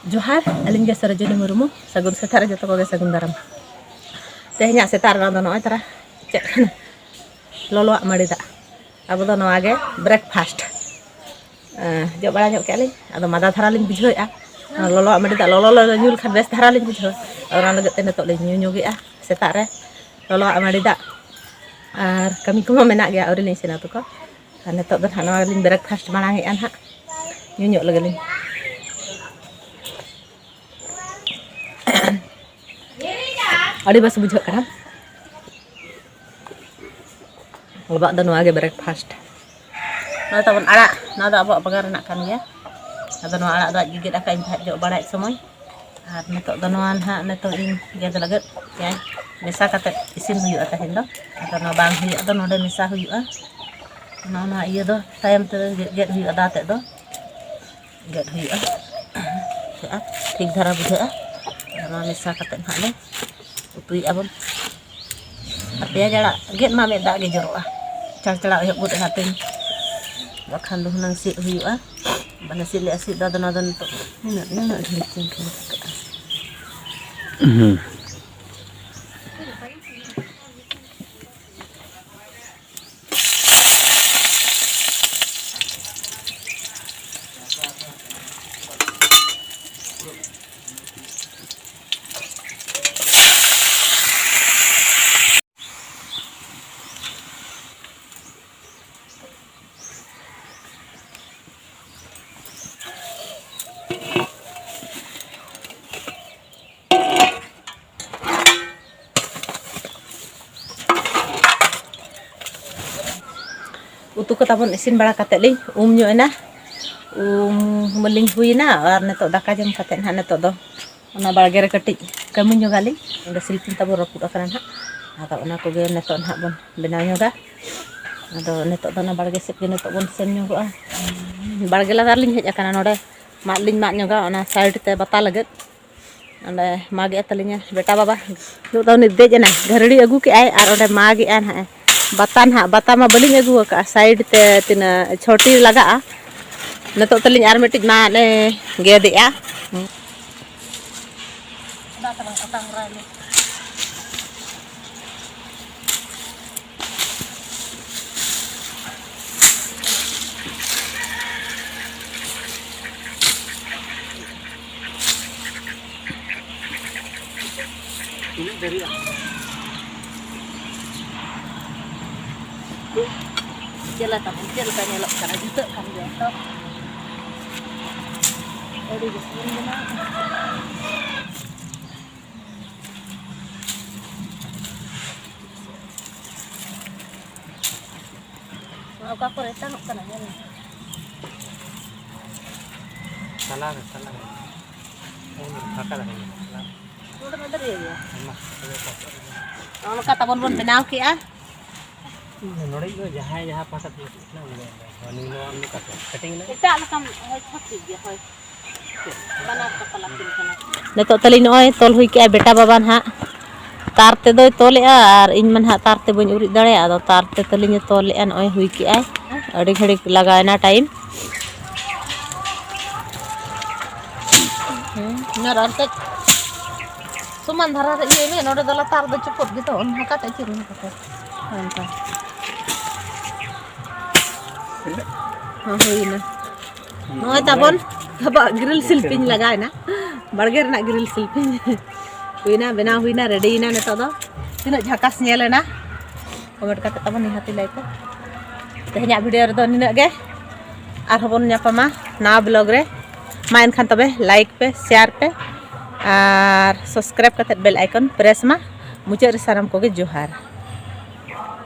Johar, aling ge Sarojoni Murumu, sagun setar joto ko ge sagun daram. Tehnya setar na dono tara. Cek lolo mari da. Abo do noa ge breakfast. Jo bala nyok ke aling, ado mada thara ling bujhoi a. Lolo mari da lolo nyul khan bes thara ling bujhoi. Ora laget te netok ling nyu ge a setar re. Lolo mari da. Ar kami kuma menak ge auri ling sina tu ko. Netok do hana ling breakfast malangi an ha. Nyu lagi ling. Adi bas bujhok kan. Lobak do noa ge breakfast. Nah tabon arak, nah do abo pagar nak kan ya. Ado noa arak do gigit akain phat jo barai semoy. Ar netok do noan ha netok in ge do laget ya. Mesa kate isin huyu ata hendo. Ado no bang huyu ado no de mesa huyu a. Nah iya do tayam te get huyu ada te do. Get huyu a. Ya, thik dhara bujha a. Nah mesa kate ha le. Upri abon. Artinya jala get ma me da ge joro a. Cala yuk buat hatin. Bakhan lu nang si huyu a. Bana sili asid dadan to. Nak licin kan. Utu ko tapon isin bala kate ling nyo na meling hui na ar netok daka jam kate na netok do ona balgere ketik kamu nyo gali udah silpin tabon roput akan ha atau ona ko ge netok na bon benaw nyo ga ado netok do na balge sip ge netok bon sen nyo ga balge la darling hej akan node mak ling mak nyo ga ona side te bata laget onde mage atalinya beta baba yu taw ni dej na gardi agu ke ai ar onde mage an ha batan ha bata ma baling agu ka side te tina choti laga a netok teling ar metik ma le gede a da tarang otang rale ini dari Jela tak kecil kan elok karena juta kan dia top. Jadi disini mana? Mau kau retang kan aja nih. Salah. Ini kakak lagi. Udah ada ya. Kalau kata bon benau ki ah. Nori itu jahat pasat itu na nino am cutting na ita lakam chakti dia hoy bana kapalakin kana netok tali noy tol hui ke beta baban ha tar te doy tole ar in man ha tar te bun uri dare ado tar te tali ne tole an oy hui ke ai adi khadi laga na time na rante suman dhara ye me node dala tar do chupot gitu on ha ka ta chirin ka ta hui na noy tabon haba grill silpin laga na barger na grill silpin hui na bena hui na ready na neto do tina jhakas nyele na comment kate tabon ni hati like ko tehnya video re do nina ge ar hobon nyapama na blog re main khan tabe like pe share pe ar subscribe kate bell icon press ma muche re saram ko ge johar